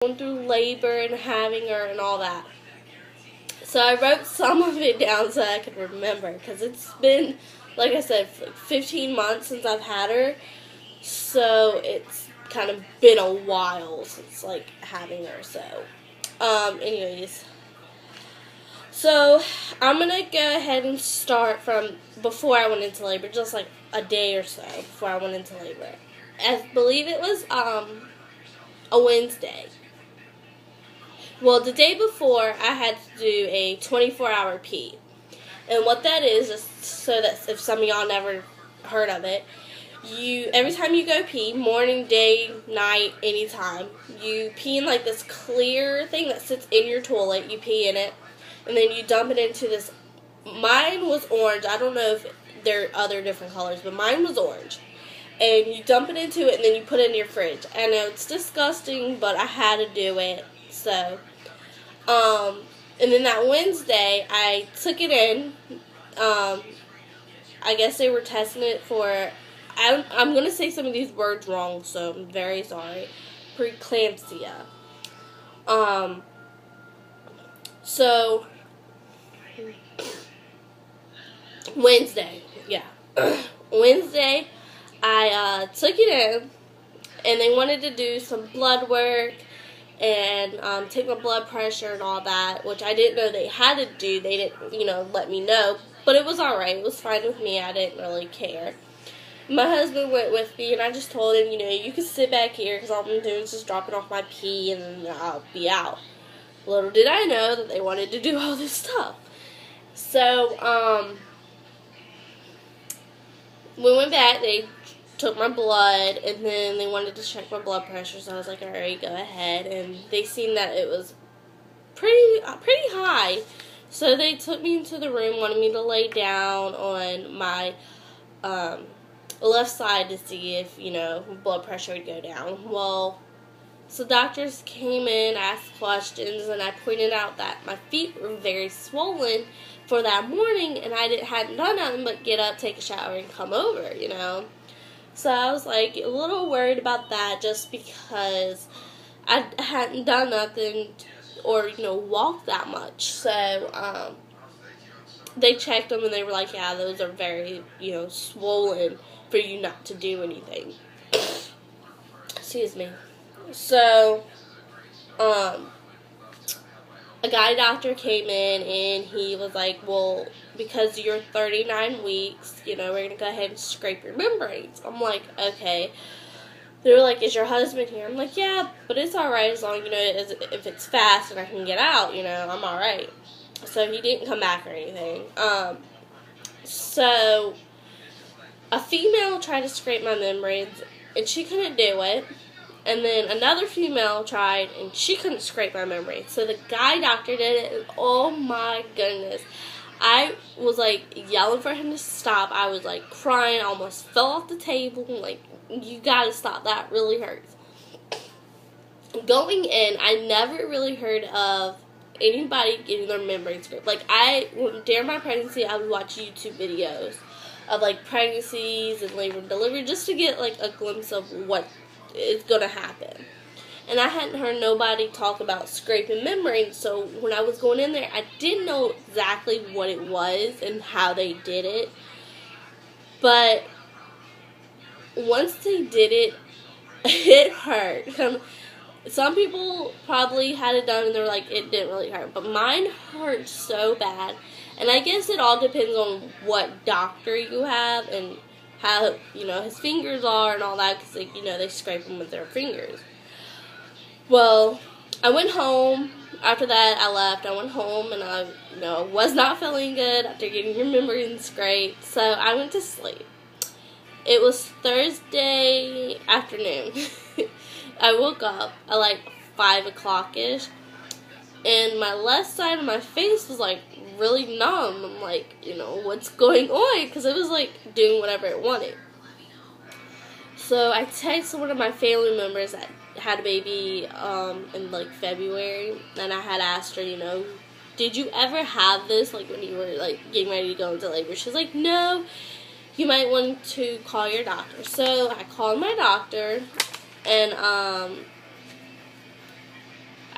going through labor and having her and all that. So I wrote some of it down so I could remember, because it's been, like I said, 15 months since I've had her. So it's kind of been a while since, like, having her. So, anyways. So, I'm going to go ahead and start from before I went into labor, just like a day or so before I went into labor. I believe it was, a Wednesday. Well, the day before, I had to do a 24-hour pee. And what that is so that if some of y'all never heard of it, every time you go pee, morning, day, night, anytime, you pee in like this clear thing that sits in your toilet. You pee in it, and then you dump it into this. Mine was orange. I don't know if there are other different colors, but mine was orange. And you dump it into it, and then you put it in your fridge. I know it's disgusting, but I had to do it. So, and then that Wednesday, I took it in. I guess they were testing it for, I'm going to say some of these words wrong, so I'm very sorry. Preeclampsia. So, Wednesday, yeah. Wednesday, I took it in, and they wanted to do some blood work and take my blood pressure and all that, which I didn't know they had to do. They didn't, let me know, but it was alright. It was fine with me. I didn't really care. My husband went with me, and I just told him, you can sit back here, because all I'm doing is just dropping off my pee, and then I'll be out. Little did I know that they wanted to do all this stuff. So, we went back. They took my blood, and then they wanted to check my blood pressure, so I was like, alright, go ahead. And they seen that it was pretty high, so they took me into the room, wanted me to lay down on my left side to see if blood pressure would go down. Well, so doctors came in, asked questions, and I pointed out that my feet were very swollen for that morning, and I hadn't done nothing but get up, take a shower, and come over, So I was like a little worried about that, just because I hadn't done nothing or walked that much. So they checked them, and they were like, yeah, those are very swollen for you not to do anything. Excuse me. So a guy doctor came in, and he was like, well, because you're 39 weeks, we're going to go ahead and scrape your membranes. I'm like, okay. They were like, is your husband here? I'm like, yeah, but it's alright as long, if it's fast and I can get out, I'm alright. So he didn't come back or anything. So a female tried to scrape my membranes, and she couldn't do it. And then another female tried, and she couldn't scrape my membranes. So the guy doctor did it, and oh my goodness. I was like yelling for him to stop. I was like crying. I almost fell off the table. Like, you gotta stop. That really hurts. Going in, I never really heard of anybody getting their membranes scraped. Like, during my pregnancy, I would watch YouTube videos of like pregnancies and labor and delivery just to get like a glimpse of what is gonna happen. And I hadn't heard nobody talk about scraping membranes, so when I was going in there, I didn't know exactly what it was and how they did it. But once they did it, it hurt. Some people probably had it done and they were like, it didn't really hurt. But mine hurt so bad. And I guess it all depends on what doctor you have and how, his fingers are and all that, because, they scrape them with their fingers. Well, I went home. After that, I left. I went home, and I, was not feeling good after getting your membranes scraped. So I went to sleep. It was Thursday afternoon. I woke up at like 5 o'clock-ish, and my left side of my face was like really numb. I'm like, what's going on? Because it was like doing whatever it wanted. So I texted one of my family members that had a baby in like February, and I had asked her, did you ever have this like when you were like getting ready to go into labor? She's like, no, you might want to call your doctor. So I called my doctor, and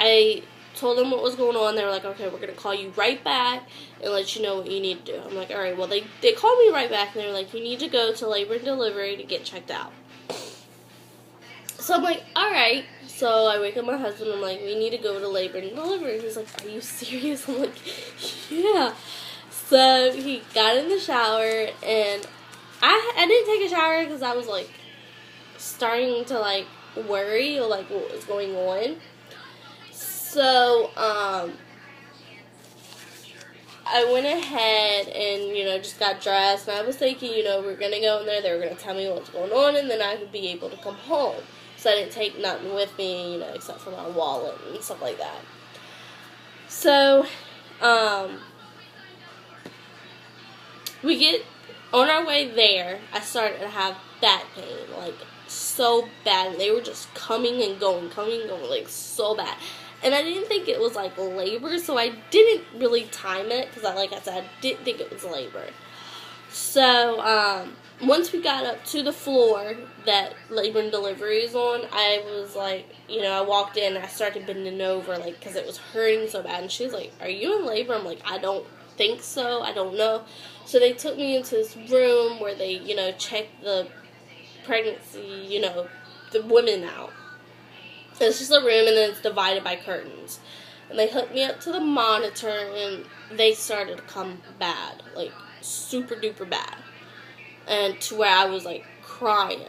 I told them what was going on. They were like, okay, we're going to call you right back and let you know what you need to do. I'm like, all right. Well, they called me right back, and they were like, you need to go to labor and delivery to get checked out. So I'm like, all right. So I wake up my husband. I'm like, we need to go to labor and delivery. He's like, are you serious? I'm like, yeah. So he got in the shower, and I didn't take a shower because I was like starting to like worry or like what was going on. So I went ahead and, you know, just got dressed, and I was thinking, you know, we're going to go in there, they were going to tell me what's going on, and then I would be able to come home. So I didn't take nothing with me, you know, except for my wallet and stuff like that. So, we get on our way there, I started to have back pain, like, so bad. They were just coming and going, like, so bad. And I didn't think it was, like, labor, so I didn't really time it, because, like I said, I didn't think it was labor. So, once we got up to the floor that labor and delivery is on, I was, like, you know, I walked in, and I started bending over, like, because it was hurting so bad. And she was like, are you in labor? I'm like, I don't think so. I don't know. So they took me into this room where they, you know, checked the pregnancy, you know, the women out. It's just a room, and then it's divided by curtains. And they hooked me up to the monitor, and they started to come bad, like super duper bad, and to where I was like crying.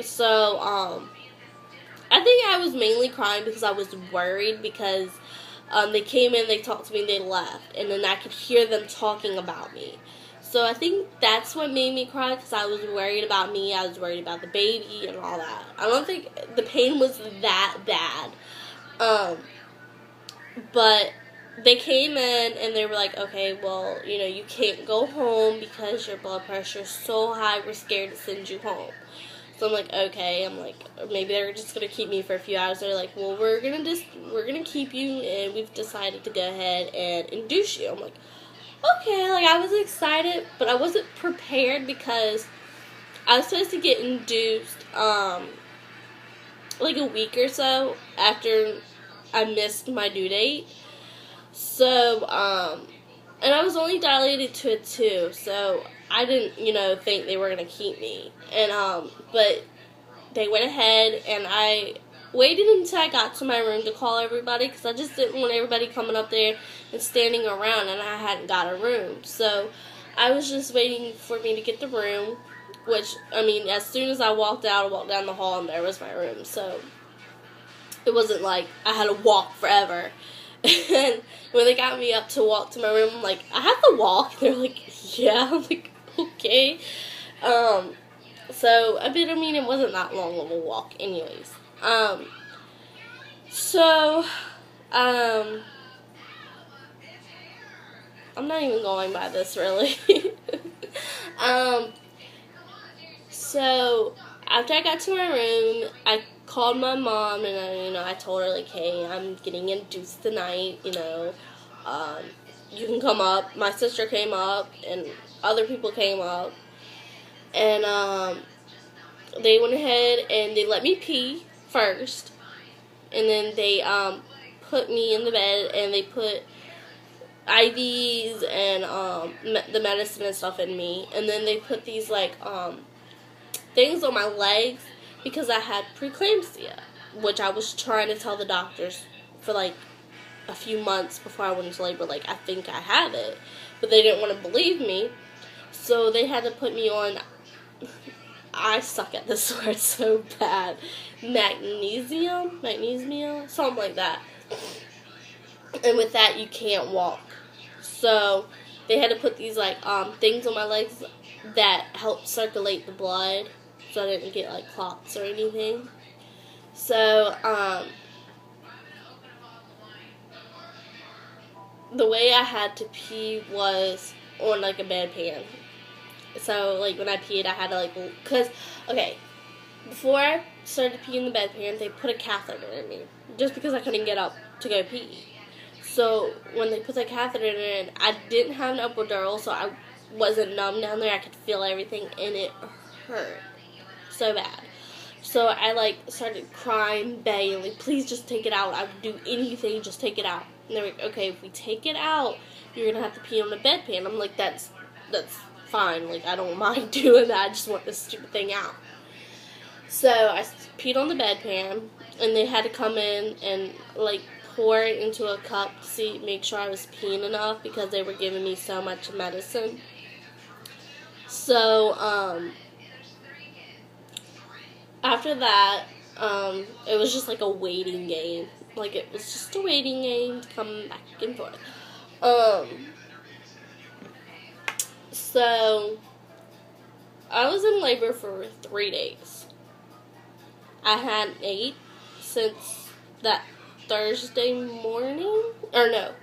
So I think I was mainly crying because I was worried because they came in, they talked to me, they left, and then I could hear them talking about me. So I think that's what made me cry, because I was worried about me, I was worried about the baby and all that. I don't think the pain was that bad. But they came in and they were like, okay, well, you know, you can't go home because your blood pressure is so high, we're scared to send you home. So I'm like, okay. I'm like, maybe they're just going to keep me for a few hours. They're like, well, we're going to keep you, and we've decided to go ahead and induce you. I'm like, okay. Like, I was excited, but I wasn't prepared because I was supposed to get induced, like a week or so after I missed my due date. So, and I was only dilated to a 2, so I didn't, you know, think they were going to keep me. And, but they went ahead, and I waited until I got to my room to call everybody, because I just didn't want everybody coming up there and standing around, and I hadn't got a room. So I was just waiting for me to get the room, which, I mean, as soon as I walked out, I walked down the hall, and there was my room. So it wasn't like I had to walk forever. And when they got me up to walk to my room, I'm like, I have to walk? They're like, yeah. I'm like, okay. So, I mean, it wasn't that long of a walk anyways. So, I'm not even going by this, really. So, after I got to my room, I called my mom, and I told her, like, hey, I'm getting induced tonight, you can come up. My sister came up, and other people came up, and they went ahead and they let me pee first, and then they put me in the bed, and they put IVs and the medicine and stuff in me, and then they put these like things on my legs because I had preeclampsia, which I was trying to tell the doctors for like a few months before I went into labor, like, I think I have it, but they didn't want to believe me, so they had to put me on, I suck at this word so bad, magnesium, something like that, and with that you can't walk. So they had to put these like things on my legs that help circulate the blood, so I didn't get like clots or anything. So the way I had to pee was on like a bedpan. So like when I peed, I had to like, cause okay, before I started peeing in the bedpan, they put a catheter in me just because I couldn't get up to go pee. So when they put the catheter in, I didn't have an epidural, so I wasn't numb down there. I could feel everything, and it hurt so bad. So I like started crying, begging, like, please just take it out. I would do anything, just take it out. And they're like, okay, if we take it out, you're gonna have to pee on the bedpan. I'm like, that's fine. Like, I don't mind doing that. I just want this stupid thing out. So I peed on the bedpan, and they had to come in and like pour it into a cup to make sure I was peeing enough because they were giving me so much medicine. So after that, it was just like a waiting game. Like, it was just a waiting game to come back and forth. So I was in labor for 3 days. I hadn't ate since that Wednesday morning. I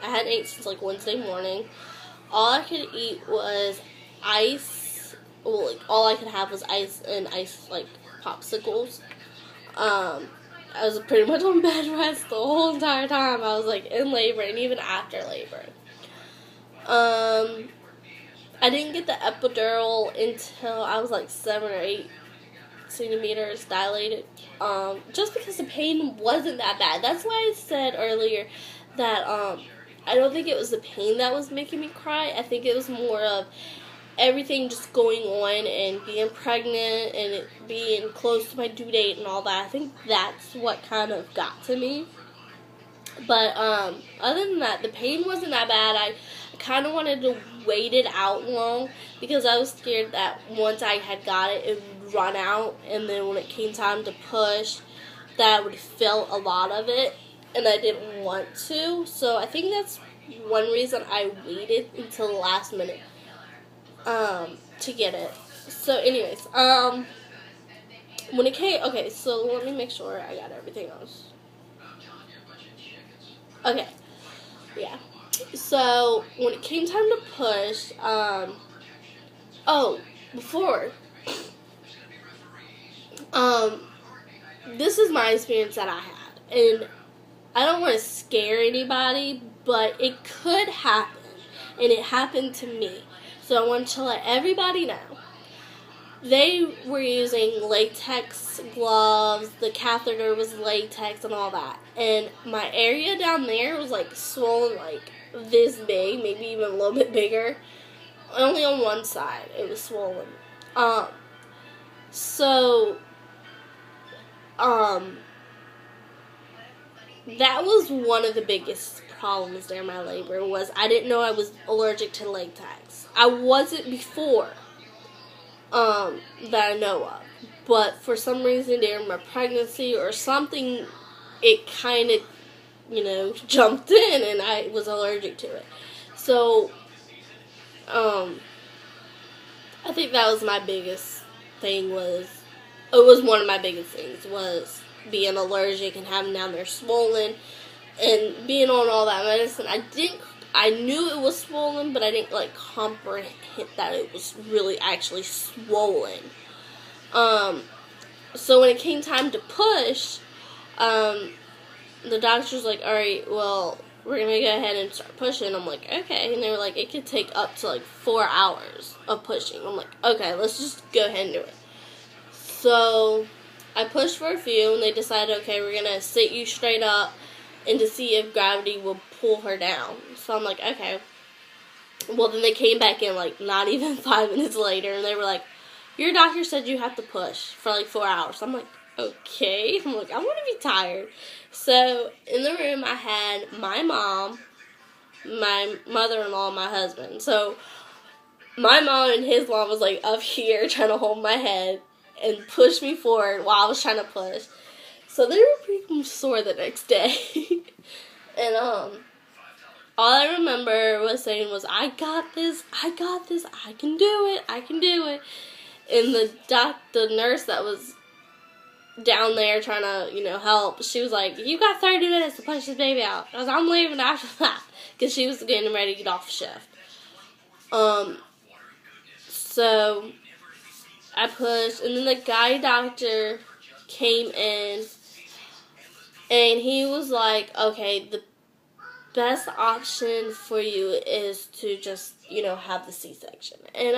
hadn't ate since like Wednesday morning. All I could eat was ice. Well, like, all I could have was ice and ice, like, popsicles. I was pretty much on bed rest the whole entire time. I was, like, in labor and even after labor. I didn't get the epidural until I was, like, 7 or 8 centimeters dilated. Just because the pain wasn't that bad. That's why I said earlier that, I don't think it was the pain that was making me cry. I think it was more of everything just going on and being pregnant and it being close to my due date and all that. I think that's what kind of got to me. But other than that, the pain wasn't that bad. I kind of wanted to wait it out long because I was scared that once I had got it, it would run out, and then when it came time to push, that I would feel a lot of it, and I didn't want to. So I think that's one reason I waited until the last minute to get it. So anyways, when it came, okay, so let me make sure I got everything else. Okay, yeah. So when it came time to push, this is my experience that I had, and I don't want to scare anybody, but it could happen, and it happened to me. So I want to let everybody know. They were using latex gloves, the catheter was latex and all that, and my area down there was like swollen like this big, maybe even a little bit bigger. Only on one side it was swollen. That was one of the biggest problems during my labor, was I didn't know I was allergic to latex. I wasn't before, that I know of. But for some reason during my pregnancy or something, it kind of, jumped in and I was allergic to it. So, I think that was my biggest thing it was one of my biggest things was being allergic and having down there swollen and being on all that medicine. I knew it was swollen, but I didn't comprehend that it was really actually swollen. So when it came time to push, the doctor was like, alright, well, we're going to go ahead and start pushing. I'm like, okay. And they were like, it could take up to 4 hours of pushing. I'm like, okay, let's just go ahead and do it. So I pushed for a few, and they decided, okay, we're going to sit you straight up and to see if gravity will pull her down. So I'm like, okay. Well, then they came back in not even 5 minutes later, and they were like, your doctor said you have to push for 4 hours. I'm like, okay. I'm like, I want to be tired. So in the room I had my mom, my mother-in-law, and my husband. So my mom and his mom was up here trying to hold my head and push me forward while I was trying to push. So they were pretty sore the next day. And all I remember was saying was, I got this, I can do it. And the nurse that was down there trying to, help, she was like, you got 30 minutes to push this baby out. I was like, I'm leaving after that, because she was getting ready to get off shift. So I pushed, and then the guy doctor came in, and he was like, okay, the best option for you is to just, have the C-section. And